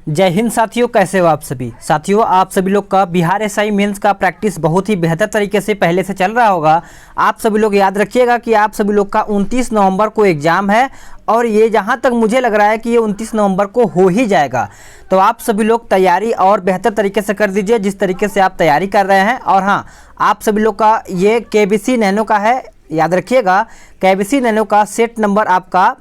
जय हिंद साथियों, कैसे हो आप सभी। साथियों, आप सभी लोग का बिहार एसआई मेंस का प्रैक्टिस बहुत ही बेहतर तरीके से पहले से चल रहा होगा। आप सभी लोग याद रखिएगा कि आप सभी लोग का 29 नवंबर को एग्ज़ाम है और ये जहाँ तक मुझे लग रहा है कि ये 29 नवंबर को हो ही जाएगा। तो आप सभी लोग तैयारी और बेहतर तरीके से कर दीजिए जिस तरीके से आप तैयारी कर रहे हैं। और हाँ, आप सभी लोग का ये केबीसी नैनो का है, याद रखिएगा केबीसी नैनो का सेट नंबर आपका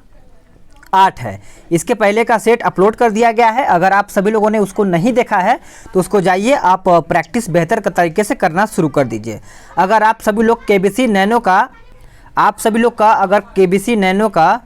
8 है। इसके पहले का सेट अपलोड कर दिया गया है। अगर आप सभी लोगों ने उसको नहीं देखा है तो उसको जाइए, आप प्रैक्टिस बेहतर तरीके से करना शुरू कर दीजिए। अगर आप सभी लोग केबीसी नैनो का अगर केबीसी नैनो का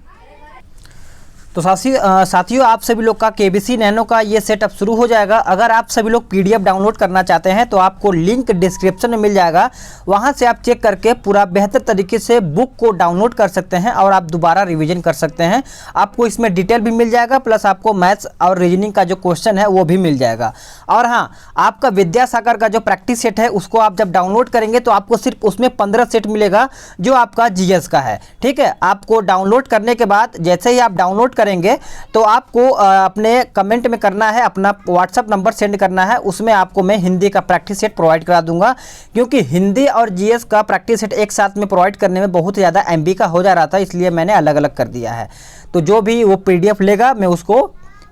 तो साथियों आप सभी लोग का केबीसी नैनो का ये सेटअप शुरू हो जाएगा। अगर आप सभी लोग पीडीएफ डाउनलोड करना चाहते हैं तो आपको लिंक डिस्क्रिप्शन में मिल जाएगा, वहां से आप चेक करके पूरा बेहतर तरीके से बुक को डाउनलोड कर सकते हैं और आप दोबारा रिवीजन कर सकते हैं। आपको इसमें डिटेल भी मिल जाएगा, प्लस आपको मैथ्स और रीजनिंग का जो क्वेश्चन है वो भी मिल जाएगा। और हाँ, आपका विद्यासागर का जो प्रैक्टिस सेट है उसको आप जब डाउनलोड करेंगे तो आपको सिर्फ उसमें 15 सेट मिलेगा जो आपका जीएस का है। ठीक है, आपको डाउनलोड करने के बाद जैसे ही आप डाउनलोड करेंगे तो आपको अपने कमेंट में करना है, अपना व्हाट्सएप नंबर सेंड करना है, उसमें आपको मैं हिंदी का प्रैक्टिस सेट प्रोवाइड करा दूंगा। क्योंकि हिंदी और जीएस का प्रैक्टिस सेट एक साथ में प्रोवाइड करने में बहुत ज़्यादा एमबी का हो जा रहा था, इसलिए मैंने अलग अलग कर दिया है। तो जो भी वो पीडीएफ लेगा मैं उसको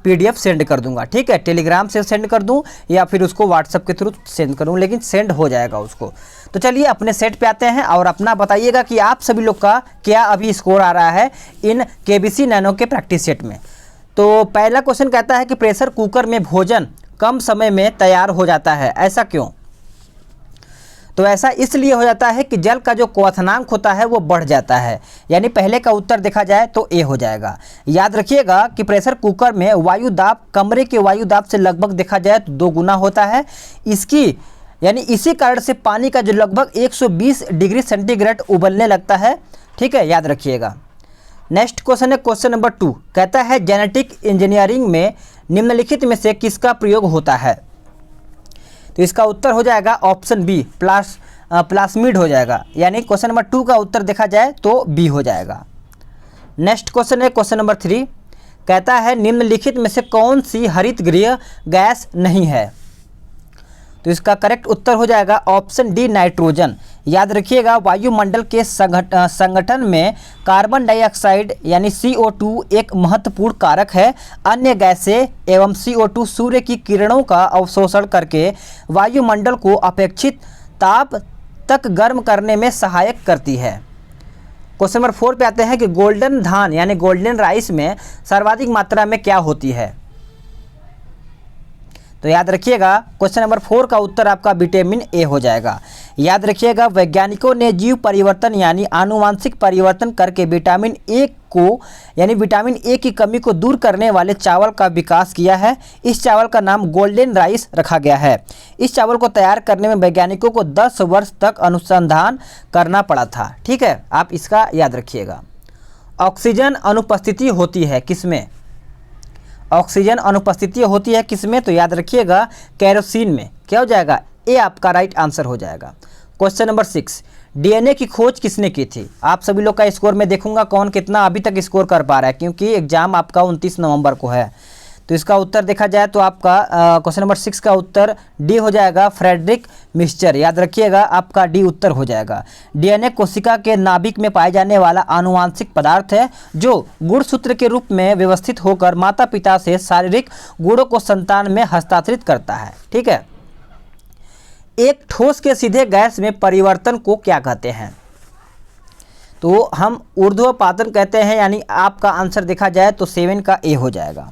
पीडीएफ सेंड कर दूंगा। ठीक है, टेलीग्राम से सेंड कर दूं या फिर उसको व्हाट्सएप के थ्रू सेंड करूं, लेकिन सेंड हो जाएगा उसको। तो चलिए अपने सेट पे आते हैं और अपना बताइएगा कि आप सभी लोग का क्या अभी स्कोर आ रहा है इन केबीसी नैनो के प्रैक्टिस सेट में। तो पहला क्वेश्चन कहता है कि प्रेशर कुकर में भोजन कम समय में तैयार हो जाता है, ऐसा क्यों? तो ऐसा इसलिए हो जाता है कि जल का जो क्वथनांक होता है वो बढ़ जाता है। यानी पहले का उत्तर देखा जाए तो ए हो जाएगा। याद रखिएगा कि प्रेशर कुकर में वायु दाब कमरे के वायु दाब से लगभग देखा जाए तो 2 गुना होता है। इसी कारण से पानी का जो लगभग 120 डिग्री सेंटीग्रेड उबलने लगता है। ठीक है, याद रखिएगा। नेक्स्ट क्वेश्चन है क्वेश्चन नंबर 2, कहता है जेनेटिक इंजीनियरिंग में निम्नलिखित में से किसका प्रयोग होता है? तो इसका उत्तर हो जाएगा ऑप्शन बी, प्लास्मिड हो जाएगा। यानी क्वेश्चन नंबर 2 का उत्तर देखा जाए तो बी हो जाएगा। नेक्स्ट क्वेश्चन है क्वेश्चन नंबर 3, कहता है निम्नलिखित में से कौन सी हरितगृह गैस नहीं है? तो इसका करेक्ट उत्तर हो जाएगा ऑप्शन डी, नाइट्रोजन। याद रखिएगा वायुमंडल के संगठन में कार्बन डाइऑक्साइड यानी CO2 एक महत्वपूर्ण कारक है। अन्य गैसें एवं CO2 सूर्य की किरणों का अवशोषण करके वायुमंडल को अपेक्षित ताप तक गर्म करने में सहायक करती है। क्वेश्चन नंबर 4 पे आते हैं कि गोल्डन धान यानी गोल्डन राइस में सर्वाधिक मात्रा में क्या होती है? तो याद रखिएगा क्वेश्चन नंबर 4 का उत्तर आपका विटामिन ए हो जाएगा। याद रखिएगा वैज्ञानिकों ने जीव परिवर्तन यानी आनुवांशिक परिवर्तन करके विटामिन ए की कमी को दूर करने वाले चावल का विकास किया है। इस चावल का नाम गोल्डन राइस रखा गया है। इस चावल को तैयार करने में वैज्ञानिकों को 10 वर्ष तक अनुसंधान करना पड़ा था। ठीक है, आप इसका याद रखिएगा। ऑक्सीजन अनुपस्थिति होती है किसमें? ऑक्सीजन अनुपस्थिति होती है किसमें? तो याद रखिएगा केरोसिन में। क्या हो जाएगा? ए आपका राइट आंसर हो जाएगा। क्वेश्चन नंबर 6, डीएनए की खोज किसने की थी? आप सभी लोग का स्कोर मैं देखूंगा कौन कितना अभी तक स्कोर कर पा रहा है, क्योंकि एग्जाम आपका 29 नवंबर को है। तो इसका उत्तर देखा जाए तो आपका क्वेश्चन नंबर 6 का उत्तर डी हो जाएगा, फ्रेडरिक मिक्सचर। याद रखिएगा आपका डी उत्तर हो जाएगा। डीएनए कोशिका के नाभिक में पाए जाने वाला आनुवांशिक पदार्थ है जो गुणसूत्र के रूप में व्यवस्थित होकर माता पिता से शारीरिक गुणों को संतान में हस्तांतरित करता है। ठीक है, एक ठोस के सीधे गैस में परिवर्तन को क्या कहते हैं? तो हम ऊर्ध्वपातन कहते हैं। यानी आपका आंसर देखा जाए तो 7 का ए हो जाएगा।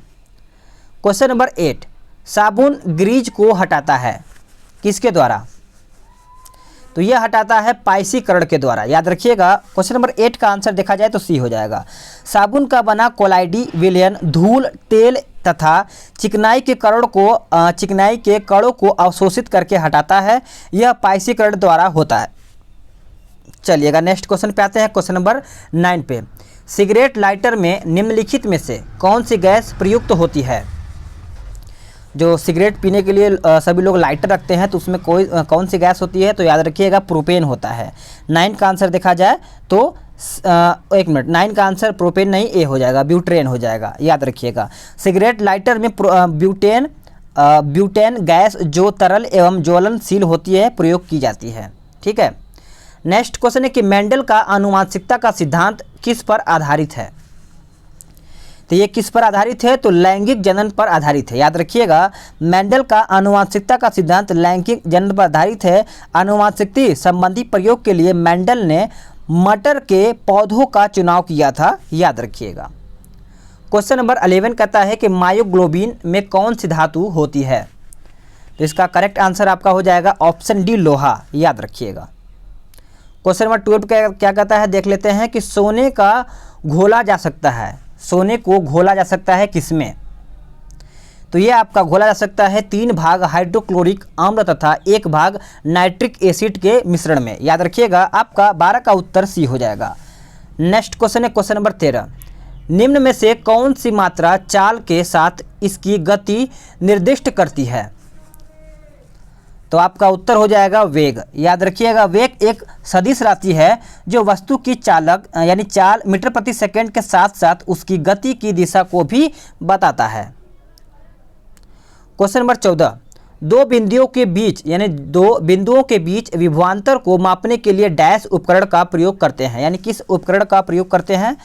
क्वेश्चन नंबर 8, साबुन ग्रीज को हटाता है किसके द्वारा? तो यह हटाता है पाइसीकरण के द्वारा। याद रखिएगा क्वेश्चन नंबर 8 का आंसर देखा जाए तो सी हो जाएगा। साबुन का बना कोलाइडी विलयन धूल, तेल तथा चिकनाई के कणों को अवशोषित करके हटाता है। यह पाइसीकरण द्वारा होता है। चलिएगा नेक्स्ट क्वेश्चन पे आते हैं, क्वेश्चन नंबर 9 पे। सिगरेट लाइटर में निम्नलिखित में से कौन सी गैस प्रयुक्त होती है? जो सिगरेट पीने के लिए सभी लोग लाइटर रखते हैं तो उसमें कौन सी गैस होती है? तो याद रखिएगा प्रोपेन होता है। 9 का आंसर देखा जाए तो एक मिनट, 9 का आंसर प्रोपेन नहीं, ए हो जाएगा, ब्यूटेन हो जाएगा, याद रखिएगा। सिगरेट लाइटर में ब्यूटेन गैस जो तरल एवं ज्वलनशील होती है प्रयोग की जाती है। ठीक है, नेक्स्ट क्वेश्चन है कि मेंडल का आनुवांशिकता का सिद्धांत किस पर आधारित है। तो ये किस पर आधारित है, तो लैंगिक जनन पर आधारित है। याद रखिएगा, मेंडल का आनुवांशिकता का सिद्धांत लैंगिक जनन पर आधारित है। आनुवांशिकता संबंधी प्रयोग के लिए मेंडल ने मटर के पौधों का चुनाव किया था, याद रखिएगा। क्वेश्चन नंबर 11 कहता है कि मायोग्लोबिन में कौन सी धातु होती है। तो इसका करेक्ट आंसर आपका हो जाएगा ऑप्शन डी, लोहा, याद रखिएगा। क्वेश्चन नंबर 12 क्या कहता है, देख लेते हैं कि सोने का घोला जा सकता है, सोने को घोला जा सकता है किसमें। तो ये आपका घोला जा सकता है 3 भाग हाइड्रोक्लोरिक अम्ल तथा 1 भाग नाइट्रिक एसिड के मिश्रण में। याद रखिएगा, आपका 12 का उत्तर सी हो जाएगा। नेक्स्ट क्वेश्चन है क्वेश्चन नंबर 13, निम्न में से कौन सी मात्रा चाल के साथ इसकी गति निर्दिष्ट करती है। तो आपका उत्तर हो जाएगा वेग। याद रखिएगा, वेग एक सदिश राशि है जो वस्तु की चालक यानी चाल मीटर प्रति सेकंड के साथ साथ उसकी गति की दिशा को भी बताता है। क्वेश्चन नंबर 14, दो बिंदुओं के बीच यानी 2 बिंदुओं के बीच विभवांतर को मापने के लिए डैश उपकरण का प्रयोग करते हैं, यानी किस उपकरण का प्रयोग करते हैं।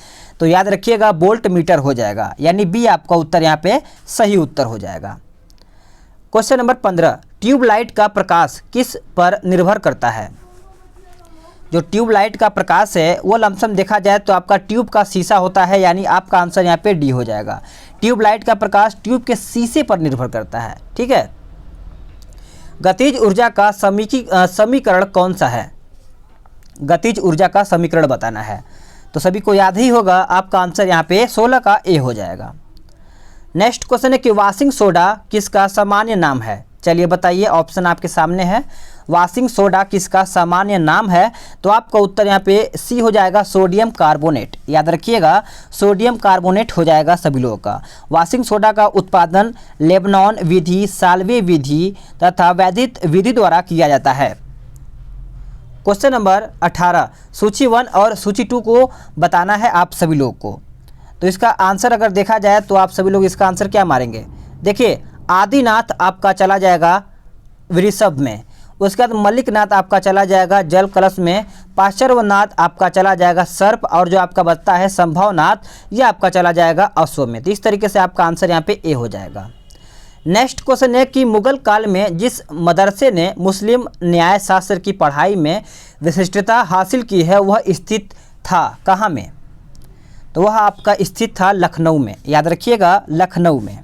तो याद रखिएगा वोल्ट मीटर हो जाएगा, यानी बी आपका उत्तर यहाँ पे सही उत्तर हो जाएगा। क्वेश्चन नंबर 15, ट्यूबलाइट का प्रकाश किस पर निर्भर करता है। जो ट्यूबलाइट का प्रकाश है वो लमसम देखा जाए तो आपका ट्यूब का शीशा होता है, यानी आपका आंसर यहाँ पे डी हो जाएगा। ट्यूबलाइट का प्रकाश ट्यूब के शीशे पर निर्भर करता है। ठीक है, गतिज ऊर्जा का समीकरण कौन सा है। गतिज ऊर्जा का समीकरण बताना है, तो सभी को याद ही होगा, आपका आंसर यहाँ पे 16 का ए हो जाएगा। नेक्स्ट क्वेश्चन है कि वाशिंग सोडा किसका सामान्य नाम है। चलिए बताइए, ऑप्शन आपके सामने है, वाशिंग सोडा किसका सामान्य नाम है। तो आपका उत्तर यहाँ पे सी हो जाएगा, सोडियम कार्बोनेट। याद रखिएगा, सोडियम कार्बोनेट हो जाएगा सभी लोगों का। वाशिंग सोडा का उत्पादन लेबनॉन विधि, साल्वे विधि तथा वैदित विधि द्वारा किया जाता है। क्वेश्चन नंबर 18, सूची 1 और सूची 2 को बताना है आप सभी लोग को। तो इसका आंसर अगर देखा जाए तो आप सभी लोग इसका आंसर क्या मारेंगे। देखिए, आदिनाथ आपका चला जाएगा वृषभ में, उसके बाद मल्लिकनाथ आपका चला जाएगा जल कलश में, पार्श्वनाथ आपका चला जाएगा सर्प, और जो आपका बचता है संभवनाथ ये आपका चला जाएगा अश्व में। तो इस तरीके से आपका आंसर यहाँ पे ए हो जाएगा। नेक्स्ट क्वेश्चन है कि मुगल काल में जिस मदरसे ने मुस्लिम न्याय शास्त्र की पढ़ाई में विशिष्टता हासिल की है वह स्थित था कहाँ में। तो वह आपका स्थित था लखनऊ में। याद रखिएगा, लखनऊ में।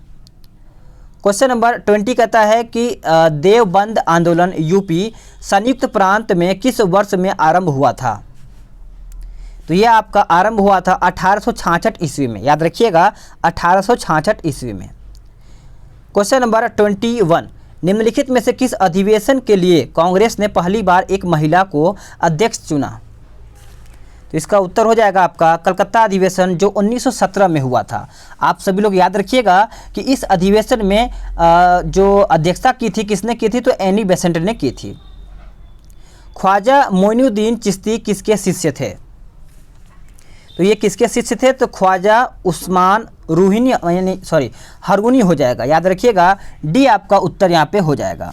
क्वेश्चन नंबर 20 कहता है कि देवबंद आंदोलन यूपी संयुक्त प्रांत में किस वर्ष में आरंभ हुआ था। तो यह आपका आरंभ हुआ था 1866 ईस्वी में। याद रखिएगा, 1866 ईस्वी में। क्वेश्चन नंबर 21, निम्नलिखित में से किस अधिवेशन के लिए कांग्रेस ने पहली बार एक महिला को अध्यक्ष चुना। तो इसका उत्तर हो जाएगा आपका कलकत्ता अधिवेशन जो 1917 में हुआ था। आप सभी लोग याद रखिएगा कि इस अधिवेशन में जो अध्यक्षता की थी किसने की थी, तो एनी बेसेंट ने की थी। ख्वाजा मोइनुद्दीन चिश्ती किसके शिष्य थे। तो ये किसके शिष्य थे, तो ख्वाजा उस्मान रूहिनी यानी हरगुनी हो जाएगा। याद रखिएगा, डी आपका उत्तर यहाँ पे हो जाएगा।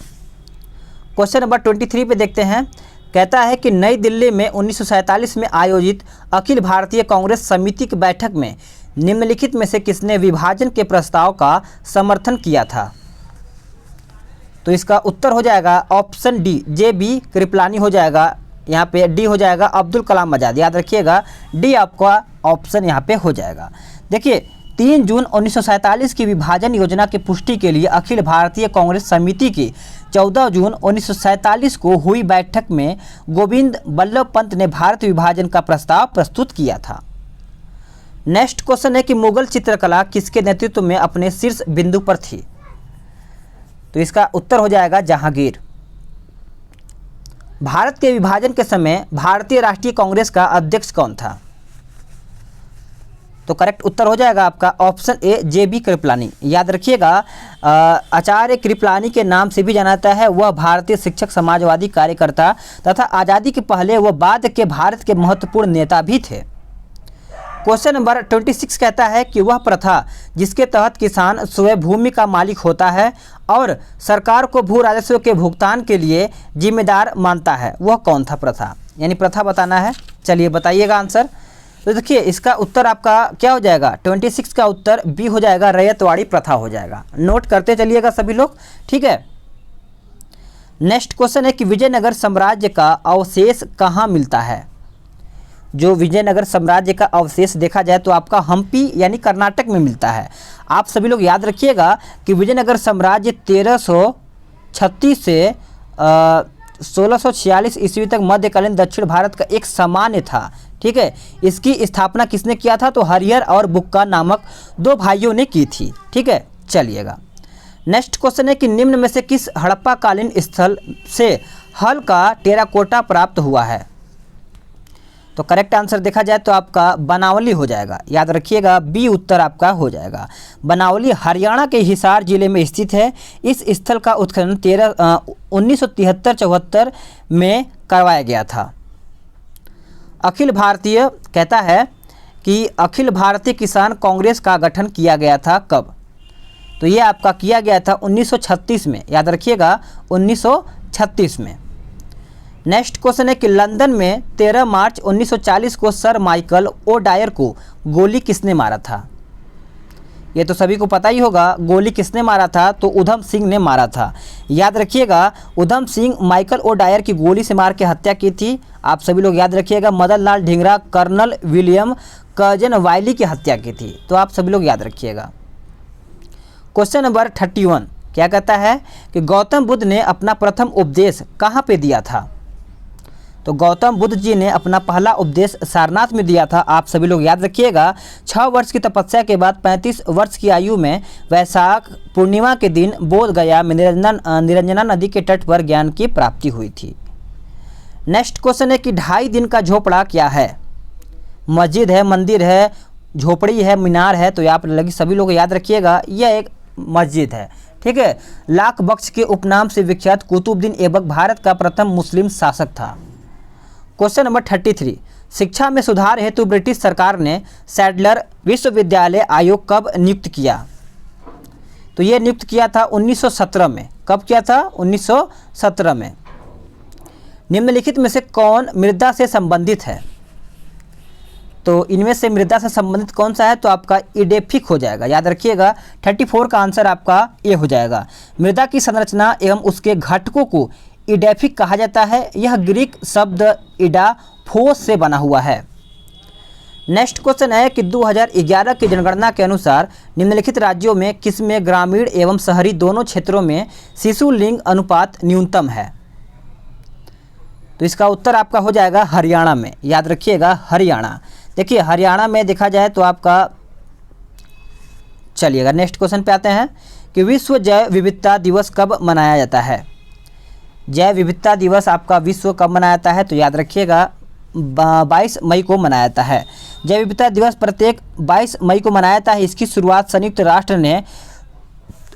क्वेश्चन नंबर 23 पे देखते हैं, कहता है कि नई दिल्ली में 1947 में आयोजित अखिल भारतीय कांग्रेस समिति की बैठक में निम्नलिखित में से किसने विभाजन के प्रस्ताव का समर्थन किया था। तो इसका उत्तर हो जाएगा option D, J B Kripalani हो जाएगा। यहाँ पे डी हो जाएगा अब्दुल कलाम आज़ाद। याद रखिएगा, डी आपका ऑप्शन यहाँ पे हो जाएगा। देखिए, 3 जून 1947 की विभाजन योजना की पुष्टि के लिए अखिल भारतीय कांग्रेस समिति की 14 जून 1947 को हुई बैठक में गोविंद बल्लभ पंत ने भारत विभाजन का प्रस्ताव प्रस्तुत किया था। नेक्स्ट क्वेश्चन है कि मुगल चित्रकला किसके नेतृत्व में अपने शीर्ष बिंदु पर थी। तो इसका उत्तर हो जाएगा जहांगीर। भारत के विभाजन के समय भारतीय राष्ट्रीय कांग्रेस का अध्यक्ष कौन था। तो करेक्ट उत्तर हो जाएगा आपका ऑप्शन ए JB कृपलानी। याद रखिएगा, आचार्य कृपलानी के नाम से भी जाना जाता है। वह भारतीय शिक्षक, समाजवादी कार्यकर्ता तथा आज़ादी के पहले व बाद के भारत के महत्वपूर्ण नेता भी थे। क्वेश्चन नंबर 26 कहता है कि वह प्रथा जिसके तहत किसान स्वयं भूमि का मालिक होता है और सरकार को भू राजस्व के भुगतान के लिए जिम्मेदार मानता है, वह कौन था प्रथा, यानी प्रथा बताना है। चलिए बताइएगा आंसर। तो देखिए इसका उत्तर आपका क्या हो जाएगा, 26 का उत्तर बी हो जाएगा, रैयतवाड़ी प्रथा हो जाएगा। नोट करते चलिएगा सभी लोग, ठीक है। नेक्स्ट क्वेश्चन है कि विजयनगर साम्राज्य का अवशेष कहाँ मिलता है। जो विजयनगर साम्राज्य का अवशेष देखा जाए तो आपका हम्पी यानी कर्नाटक में मिलता है। आप सभी लोग याद रखिएगा कि विजयनगर साम्राज्य 1336 से 1646 ईस्वी तक मध्यकालीन दक्षिण भारत का एक सामान्य था, ठीक है। इसकी स्थापना किसने किया था, तो हरिहर और बुक्का नामक दो भाइयों ने की थी, ठीक है। चलिएगा नेक्स्ट क्वेश्चन है कि निम्न में से किस हड़प्पा कालीन स्थल से हल का टेराकोटा प्राप्त हुआ है। तो करेक्ट आंसर देखा जाए तो आपका बनावली हो जाएगा। याद रखिएगा बी उत्तर आपका हो जाएगा। बनावली हरियाणा के हिसार जिले में स्थित है। इस स्थल का उत्खनन 1973-74 में करवाया गया था। अखिल भारतीय कहता है कि अखिल भारतीय किसान कांग्रेस का गठन किया गया था कब। तो ये आपका किया गया था 1936 में। याद रखिएगा 1936 में। नेक्स्ट क्वेश्चन है कि लंदन में 13 मार्च 1940 को सर माइकल ओडायर को गोली किसने मारा था। ये तो सभी को पता ही होगा, गोली किसने मारा था, तो उधम सिंह ने मारा था। याद रखिएगा उधम सिंह माइकल ओडायर की गोली से मार के हत्या की थी। आप सभी लोग याद रखिएगा Madan Lal Dhingra colonel William Curzon वाइली की हत्या की थी। तो आप सभी लोग याद रखिएगा। क्वेश्चन नंबर 31 क्या कहता है कि गौतम बुद्ध ने अपना प्रथम उपदेश कहाँ पे दिया था। तो गौतम बुद्ध जी ने अपना पहला उपदेश सारनाथ में दिया था। आप सभी लोग याद रखिएगा 6 वर्ष की तपस्या के बाद 35 वर्ष की आयु में वैशाख पूर्णिमा के दिन बोध गया में निरंजना नदी के तट पर ज्ञान की प्राप्ति हुई थी। नेक्स्ट क्वेश्चन है कि 2.5 दिन का झोपड़ा क्या है। मस्जिद है, मंदिर है, झोपड़ी है, मीनार है। तो यहाँ पर लगी सभी लोग याद रखिएगा यह एक मस्जिद है, ठीक है। लाख बख्श के उपनाम से विख्यात कुतुबुद्दीन ऐबक भारत का प्रथम मुस्लिम शासक था। क्वेश्चन नंबर 33 शिक्षा में सुधार हेतु ब्रिटिश सरकार ने सैडलर विश्वविद्यालय आयोग कब नियुक्त किया। तो ये नियुक्त किया था 1917 में। कब किया था, 1917 में। निम्नलिखित में से कौन मृदा से संबंधित है। तो इनमें से मृदा से संबंधित कौन सा है, तो आपका इडेफिक हो जाएगा। याद रखिएगा 34 का आंसर आपका ए हो जाएगा। मृदा की संरचना एवं उसके घटकों को इडेफिक कहा जाता है। यह ग्रीक शब्द इडाफोस से बना हुआ है। नेक्स्ट क्वेश्चन है कि 2011 की जनगणना के अनुसार निम्नलिखित राज्यों में किसमें ग्रामीण एवं शहरी दोनों क्षेत्रों में शिशु लिंग अनुपात न्यूनतम है। तो इसका उत्तर आपका हो जाएगा हरियाणा में। याद रखिएगा हरियाणा। देखिए हरियाणा में देखा जाए तो आपका, चलिएगा नेक्स्ट क्वेश्चन पे आते हैं कि विश्व जैव विविधता दिवस कब मनाया जाता है। जैव विविधता दिवस आपका विश्व कब मनाया जाता है, तो याद रखिएगा 22 मई को मनाया जाता है। जैव विविधता दिवस प्रत्येक 22 मई को मनाया जाता है। इसकी शुरुआत संयुक्त राष्ट्र ने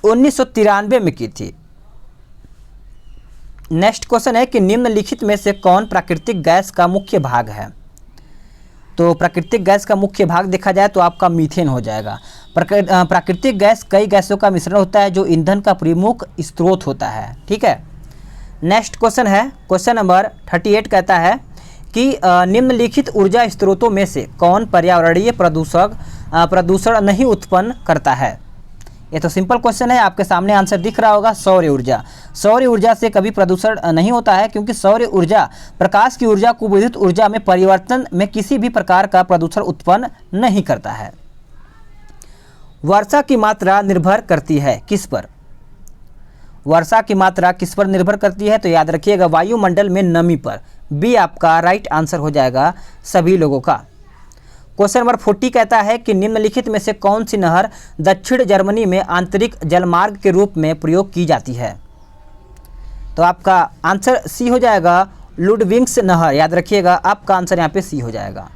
1993 में की थी। नेक्स्ट क्वेश्चन है कि निम्नलिखित में से कौन प्राकृतिक गैस का मुख्य भाग है। तो प्राकृतिक गैस का मुख्य भाग देखा जाए तो आपका मीथेन हो जाएगा। प्राकृतिक गैस कई गैसों का मिश्रण होता है जो ईंधन का प्रमुख स्रोत होता है, ठीक है। नेक्स्ट क्वेश्चन है क्वेश्चन नंबर 38 कहता है कि निम्नलिखित ऊर्जा स्रोतों में से कौन पर्यावरणीय प्रदूषण नहीं उत्पन्न करता है। ये तो सिंपल क्वेश्चन है, आपके सामने आंसर दिख रहा होगा। सौर ऊर्जा। सौर ऊर्जा से कभी प्रदूषण नहीं होता है क्योंकि सौर ऊर्जा प्रकाश की ऊर्जा को विद्युत ऊर्जा में परिवर्तन में किसी भी प्रकार का प्रदूषण उत्पन्न नहीं करता है। वर्षा की मात्रा निर्भर करती है किस पर। वर्षा की मात्रा किस पर निर्भर करती है, तो याद रखिएगा वायुमंडल में नमी पर। बी आपका राइट आंसर हो जाएगा सभी लोगों का। क्वेश्चन नंबर 40 कहता है कि निम्नलिखित में से कौन सी नहर दक्षिण जर्मनी में आंतरिक जलमार्ग के रूप में प्रयोग की जाती है। तो आपका आंसर सी हो जाएगा लुडविग्स नहर। याद रखिएगा आपका आंसर यहाँ पे सी हो जाएगा।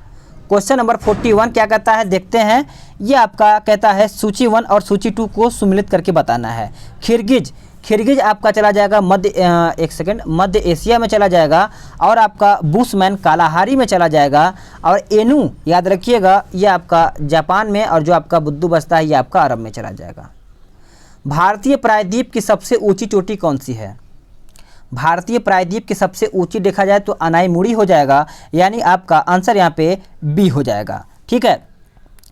क्वेश्चन नंबर 41 क्या कहता है देखते हैं। ये आपका कहता है सूची 1 और सूची 2 को सम्मिलित करके बताना है। खिरगिज आपका चला जाएगा मध्य एशिया में चला जाएगा, और आपका बुशमैन कालाहारी में चला जाएगा, और एनू याद रखिएगा ये आपका जापान में, और जो आपका बुद्धू बस्ता है ये आपका अरब में चला जाएगा। भारतीय प्रायद्वीप की सबसे ऊंची चोटी कौन सी है? भारतीय प्रायद्वीप की सबसे ऊंची देखा जाए तो अनाईमुड़ी हो जाएगा, यानी आपका आंसर यहाँ पे बी हो जाएगा। ठीक है,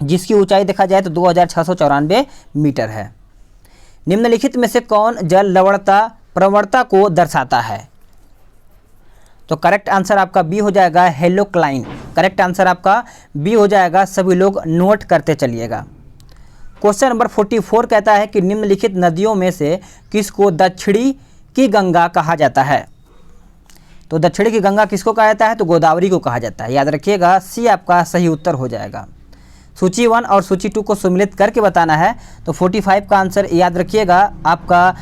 जिसकी ऊंचाई देखा जाए तो 2694 मीटर है। निम्नलिखित में से कौन जल लवणता प्रवणता को दर्शाता है? तो करेक्ट आंसर आपका बी हो जाएगा, हेलोक्लाइन। करेक्ट आंसर आपका बी हो जाएगा, सभी लोग नोट करते चलिएगा। क्वेश्चन नंबर 44 कहता है कि निम्नलिखित नदियों में से किसको दक्षिणी की गंगा कहा जाता है? तो दक्षिणी की गंगा किसको कहा जाता है? तो गोदावरी को कहा जाता है। याद रखिएगा, सी आपका सही उत्तर हो जाएगा। सूची 1 और सूची 2 को सम्मिलित करके बताना है। तो 45 का आंसर याद रखिएगा, आपका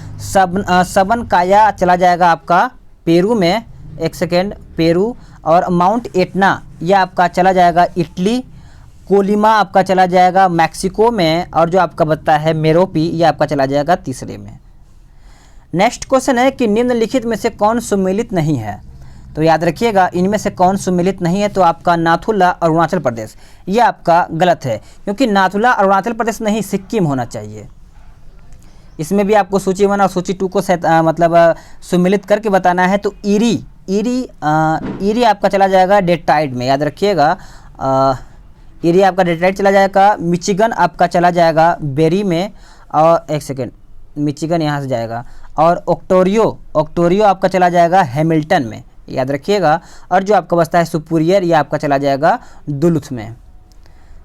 सबनकाया चला जाएगा आपका पेरू में, पेरू, और माउंट एटना यह आपका चला जाएगा इटली, कोलिमा आपका चला जाएगा मैक्सिको में, और जो आपका बता है मेरोपी ये आपका चला जाएगा तीसरे में। नेक्स्ट क्वेश्चन है कि निम्नलिखित में से कौन सम्मिलित नहीं है? तो याद रखिएगा, इनमें से कौन सम्मिलित नहीं है? तो आपका नाथुला अरुणाचल प्रदेश, ये आपका गलत है, क्योंकि नाथुला अरुणाचल प्रदेश नहीं सिक्किम होना चाहिए। इसमें भी आपको सूची 1 और सूची 2 को सम्मिलित करके बताना है। तो ईरी आपका चला जाएगा डेट्राइड में, याद रखिएगा, ईरी आपका डेट्राइड चला जाएगा। मिचिगन आपका चला जाएगा बेरी में, और मिचिगन यहाँ से जाएगा, और ओक्टोरियो आपका चला जाएगा हैमिल्टन में, याद रखिएगा। और जो आपका बचता है सुपुरियर ये आपका चला जाएगा दुलुथ में।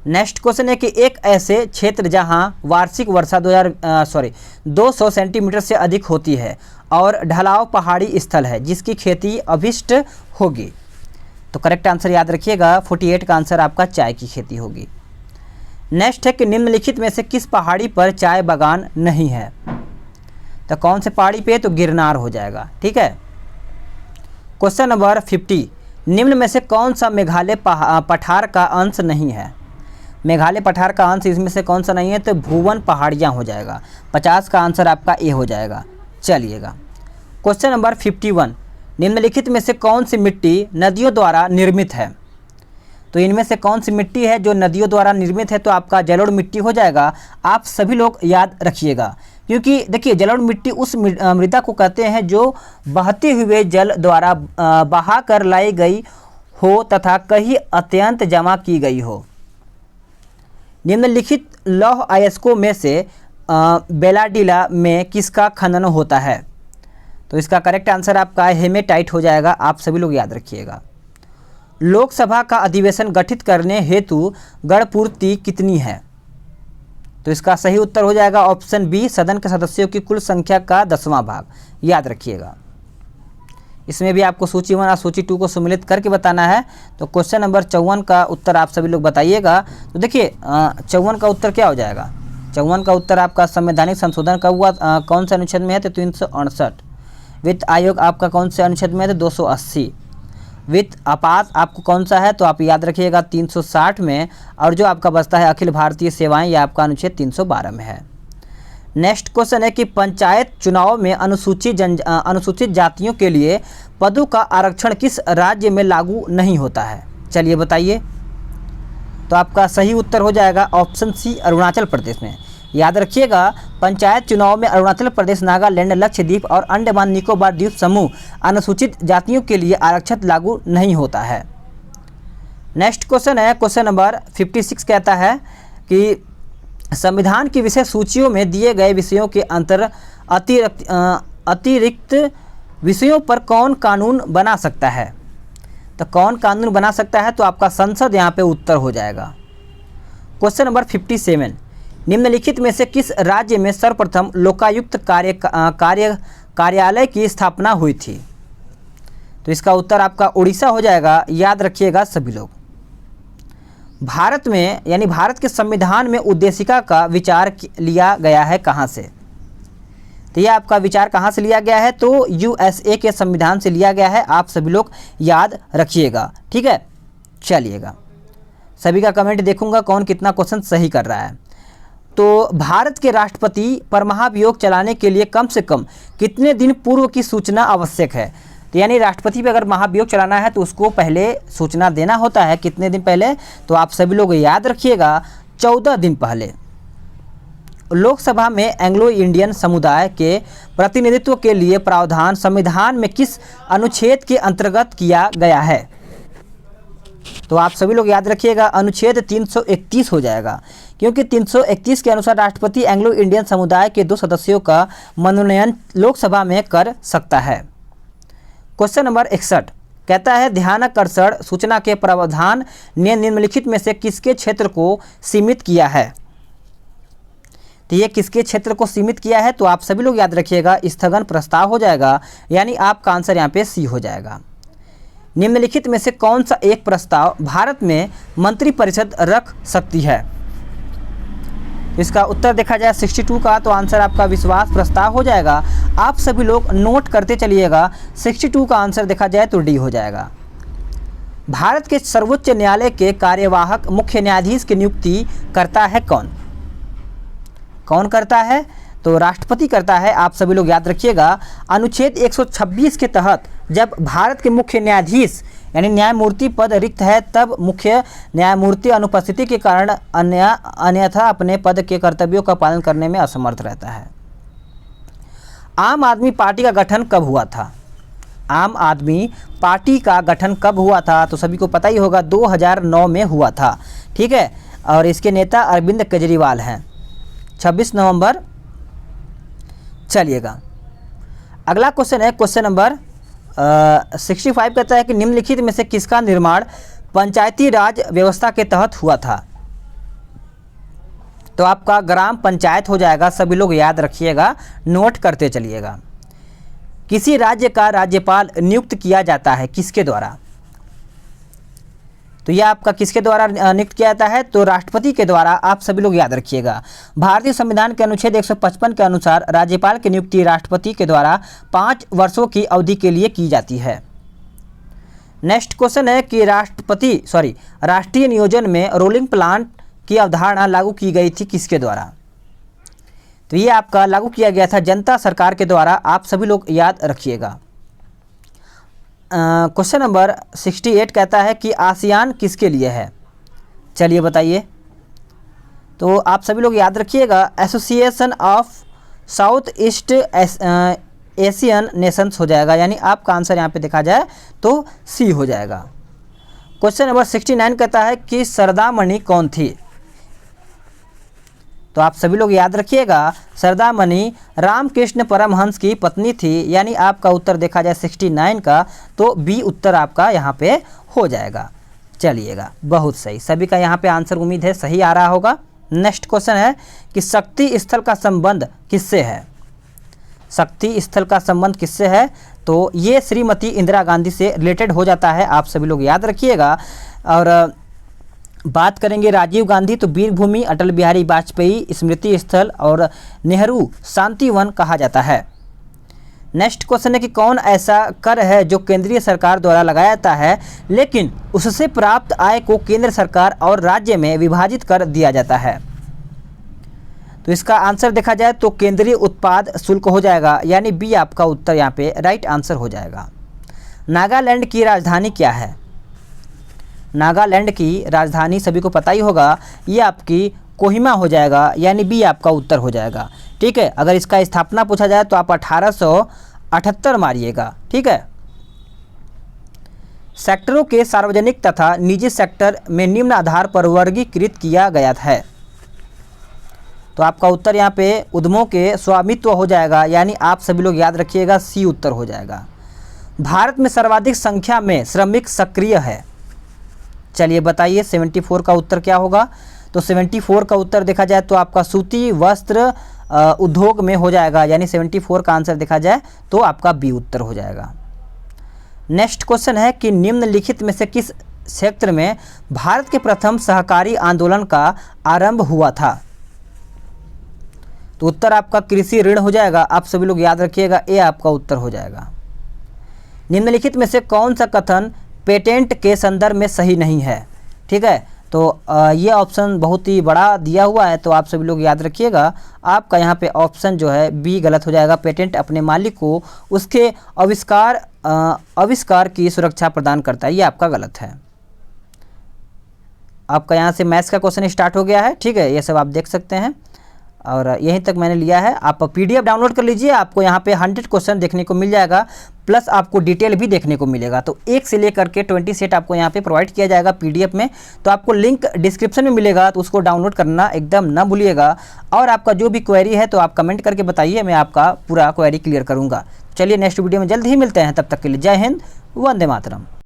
नेक्स्ट क्वेश्चन है कि एक ऐसे क्षेत्र जहां वार्षिक वर्षा 200 सेंटीमीटर से अधिक होती है और ढलाव पहाड़ी स्थल है, जिसकी खेती अभिष्ट होगी। तो करेक्ट आंसर याद रखिएगा, 48 का आंसर आपका चाय की खेती होगी। नेक्स्ट है कि निम्नलिखित में से किस पहाड़ी पर चाय बागान नहीं है? तो कौन से पहाड़ी पे? तो गिरनार हो जाएगा। ठीक है, क्वेश्चन नंबर 50, निम्न में से कौन सा मेघालय पठार का अंश नहीं है? मेघालय पठार का अंश इसमें से कौन सा नहीं है? तो भुवन पहाड़ियाँ हो जाएगा। 50 का आंसर आपका ए हो जाएगा। चलिएगा, क्वेश्चन नंबर 51, निम्नलिखित में से कौन सी मिट्टी नदियों द्वारा निर्मित है? तो इनमें से कौन सी मिट्टी है जो नदियों द्वारा निर्मित है? तो आपका जलोढ़ मिट्टी हो जाएगा। आप सभी लोग याद रखिएगा, क्योंकि देखिए जलोढ़ मिट्टी उस मृदा को कहते हैं जो बहते हुए जल द्वारा बहा कर लाई गई हो तथा कहीं अत्यंत जमा की गई हो। निम्नलिखित लौह अयस्कों में से बेलाडीला में किसका खनन होता है? तो इसका करेक्ट आंसर आपका हेमेटाइट हो जाएगा। आप सभी लोग याद रखिएगा। लोकसभा का अधिवेशन गठित करने हेतु गणपूर्ति कितनी है? तो इसका सही उत्तर हो जाएगा ऑप्शन बी, सदन के सदस्यों की कुल संख्या का 10वां भाग। याद रखिएगा, इसमें भी आपको सूची 1 और सूची 2 को सम्मिलित करके बताना है। तो क्वेश्चन नंबर 54 का उत्तर आप सभी लोग बताइएगा। तो देखिए 54 का उत्तर क्या हो जाएगा? 54 का उत्तर आपका संवैधानिक संशोधन का हुआ कौन से अनुच्छेद में है? तो 368। वित्त आयोग आपका कौन से अनुच्छेद में है? तो 280। वित्त आपात आपको कौन सा है? तो आप याद रखिएगा 360 में। और जो आपका बचता है अखिल भारतीय सेवाएं, यह आपका अनुच्छेद 312 में है। नेक्स्ट क्वेश्चन है कि पंचायत चुनाव में अनुसूचित जातियों के लिए पदों का आरक्षण किस राज्य में लागू नहीं होता है? चलिए बताइए। तो आपका सही उत्तर हो जाएगा ऑप्शन सी, अरुणाचल प्रदेश में। याद रखिएगा, पंचायत चुनाव में अरुणाचल प्रदेश, नागालैंड, लक्षद्वीप और अंडमान निकोबार द्वीप समूह अनुसूचित जातियों के लिए आरक्षण लागू नहीं होता है। नेक्स्ट क्वेश्चन है क्वेश्चन नंबर 56 कहता है कि संविधान की विषय सूचियों में दिए गए विषयों के अतिरिक्त विषयों पर कौन कानून बना सकता है? तो कौन कानून बना सकता है? तो आपका संसद यहाँ पे उत्तर हो जाएगा। क्वेश्चन नंबर 57, निम्नलिखित में से किस राज्य में सर्वप्रथम लोकायुक्त कार्यालय की स्थापना हुई थी? तो इसका उत्तर आपका उड़ीसा हो जाएगा। याद रखिएगा सभी लोग। भारत में यानी भारत के संविधान में उद्देशिका का विचार लिया गया है कहाँ से? तो यह आपका विचार कहाँ से लिया गया है? तो यूएसए के संविधान से लिया गया है। आप सभी लोग याद रखिएगा। ठीक है, चलिएगा। सभी का कमेंट देखूंगा कौन कितना क्वेश्चन सही कर रहा है। तो भारत के राष्ट्रपति पर महाभियोग चलाने के लिए कम से कम कितने दिन पूर्व की सूचना आवश्यक है? तो यानी राष्ट्रपति पे अगर महाभियोग चलाना है तो उसको पहले सूचना देना होता है। कितने दिन पहले? तो आप सभी लोग याद रखिएगा 14 दिन पहले। लोकसभा में एंग्लो इंडियन समुदाय के प्रतिनिधित्व के लिए प्रावधान संविधान में किस अनुच्छेद के अंतर्गत किया गया है? तो आप सभी लोग याद रखिएगा अनुच्छेद 331 हो जाएगा, क्योंकि 331 के अनुसार राष्ट्रपति एंग्लो इंडियन समुदाय के 2 सदस्यों का मनोनयन लोकसभा में कर सकता है। क्वेश्चन नंबर 61 कहता है ध्यानाकर्षण सूचना के प्रावधान ने निम्नलिखित में से किसके क्षेत्र को सीमित किया है? तो ये किसके क्षेत्र को सीमित किया है? तो आप सभी लोग याद रखिएगा स्थगन प्रस्ताव हो जाएगा, यानी आपका आंसर यहाँ पे सी हो जाएगा। निम्नलिखित में से कौन सा एक प्रस्ताव भारत में मंत्रिपरिषद रख सकती है? इसका उत्तर देखा जाए 62 का, तो आंसर आपका विश्वास प्रस्ताव हो जाएगा। आप सभी लोग नोट करते चलिएगा। 62 का आंसर देखा जाए तो डी हो जाएगा। भारत के सर्वोच्च न्यायालय के कार्यवाहक मुख्य न्यायाधीश की नियुक्ति करता है कौन? कौन करता है? तो राष्ट्रपति करता है। आप सभी लोग याद रखिएगा अनुच्छेद 126 के तहत जब भारत के मुख्य न्यायाधीश यानी न्यायमूर्ति पद रिक्त है, तब मुख्य न्यायमूर्ति अनुपस्थिति के कारण अन्यथा अपने पद के कर्तव्यों का पालन करने में असमर्थ रहता है। आम आदमी पार्टी का गठन कब हुआ था? आम आदमी पार्टी का गठन कब हुआ था? तो सभी को पता ही होगा 2009 में हुआ था। ठीक है, और इसके नेता अरविंद केजरीवाल हैं। 26 नवंबर। चलिएगा अगला क्वेश्चन है क्वेश्चन नंबर 65 कहता है कि निम्नलिखित में से किसका निर्माण पंचायती राज व्यवस्था के तहत हुआ था? तो आपका ग्राम पंचायत हो जाएगा। सभी लोग याद रखिएगा, नोट करते चलिएगा। किसी राज्य का राज्यपाल नियुक्त किया जाता है किसके द्वारा? तो यह आपका किसके द्वारा नियुक्त किया जाता है? तो राष्ट्रपति के द्वारा। आप सभी लोग याद रखिएगा भारतीय संविधान के अनुच्छेद 155 के अनुसार राज्यपाल की नियुक्ति राष्ट्रपति के द्वारा 5 वर्षों की अवधि के लिए की जाती है। नेक्स्ट क्वेश्चन है कि राष्ट्रीय नियोजन में रोलिंग प्लांट की अवधारणा लागू की गई थी किसके द्वारा? तो ये आपका लागू किया गया था जनता सरकार के द्वारा। आप सभी लोग याद रखिएगा। क्वेश्चन नंबर 68 कहता है कि आसियान किसके लिए है? चलिए बताइए। तो आप सभी लोग याद रखिएगा association of south east Asian Nations हो जाएगा, यानी आपका आंसर यहाँ पे देखा जाए तो सी हो जाएगा। क्वेश्चन नंबर 69 कहता है कि सरदामणि कौन थी? तो आप सभी लोग याद रखिएगा सरदामणि रामकृष्ण परमहंस की पत्नी थी, यानी आपका उत्तर देखा जाए 69 का तो बी उत्तर आपका यहाँ पे हो जाएगा। चलिएगा बहुत सही, सभी का यहाँ पे आंसर उम्मीद है सही आ रहा होगा। नेक्स्ट क्वेश्चन है कि शक्ति स्थल का संबंध किससे है? शक्ति स्थल का संबंध किससे है? तो ये श्रीमती इंदिरा गांधी से रिलेटेड हो जाता है। आप सभी लोग याद रखिएगा। और बात करेंगे राजीव गांधी तो वीरभूमि, अटल बिहारी वाजपेयी स्मृति स्थल और नेहरू शांति वन कहा जाता है। नेक्स्ट क्वेश्चन है कि कौन ऐसा कर है जो केंद्रीय सरकार द्वारा लगाया जाता है लेकिन उससे प्राप्त आय को केंद्र सरकार और राज्य में विभाजित कर दिया जाता है? तो इसका आंसर देखा जाए तो केंद्रीय उत्पाद शुल्क हो जाएगा, यानी बी आपका उत्तर यहाँ पे राइट आंसर हो जाएगा। नागालैंड की राजधानी क्या है? नागालैंड की राजधानी सभी को पता ही होगा, ये आपकी कोहिमा हो जाएगा, यानी बी आपका उत्तर हो जाएगा। ठीक है, अगर इसका स्थापना पूछा जाए तो आप 1878 मारिएगा। ठीक है। सेक्टरों के सार्वजनिक तथा निजी सेक्टर में निम्न आधार पर वर्गीकृत किया गया है। तो आपका उत्तर यहाँ पे उद्यमों के स्वामित्व हो जाएगा, यानी आप सभी लोग याद रखिएगा सी उत्तर हो जाएगा। भारत में सर्वाधिक संख्या में श्रमिक सक्रिय है। चलिए बताइए 74 का उत्तर क्या होगा? तो 74 का उत्तर देखा जाए तो आपका सूती वस्त्र उद्योग में हो जाएगा, यानी 74 का आंसर देखा जाए तो आपका बी उत्तर हो जाएगा। नेक्स्ट क्वेश्चन है कि निम्नलिखित में से किस क्षेत्र में भारत के प्रथम सहकारी आंदोलन का आरंभ हुआ था? तो उत्तर आपका कृषि ऋण हो जाएगा। आप सभी लोग याद रखिएगा ए आपका उत्तर हो जाएगा। निम्नलिखित में से कौन सा कथन पेटेंट के संदर्भ में सही नहीं है? ठीक है, तो ये ऑप्शन बहुत ही बड़ा दिया हुआ है, तो आप सभी लोग याद रखिएगा। आपका यहाँ पे ऑप्शन जो है बी गलत हो जाएगा। पेटेंट अपने मालिक को उसके आविष्कार की सुरक्षा प्रदान करता है, ये आपका गलत है। आपका यहाँ से मैथ्स का क्वेश्चन स्टार्ट हो गया है, ठीक है, ये सब आप देख सकते हैं और यहीं तक मैंने लिया है। आप पीडीएफ डाउनलोड कर लीजिए, आपको यहाँ पे 100 क्वेश्चन देखने को मिल जाएगा, प्लस आपको डिटेल भी देखने को मिलेगा। तो 1 से लेकर के 20 सेट आपको यहाँ पे प्रोवाइड किया जाएगा पीडीएफ में। तो आपको लिंक डिस्क्रिप्शन में मिलेगा, तो उसको डाउनलोड करना एकदम ना भूलिएगा। और आपका जो भी क्वेरी है तो आप कमेंट करके बताइए, मैं आपका पूरा क्वेरी क्लियर करूँगा। चलिए नेक्स्ट वीडियो में जल्द ही मिलते हैं, तब तक के लिए जय हिंद, वंदे मातरम।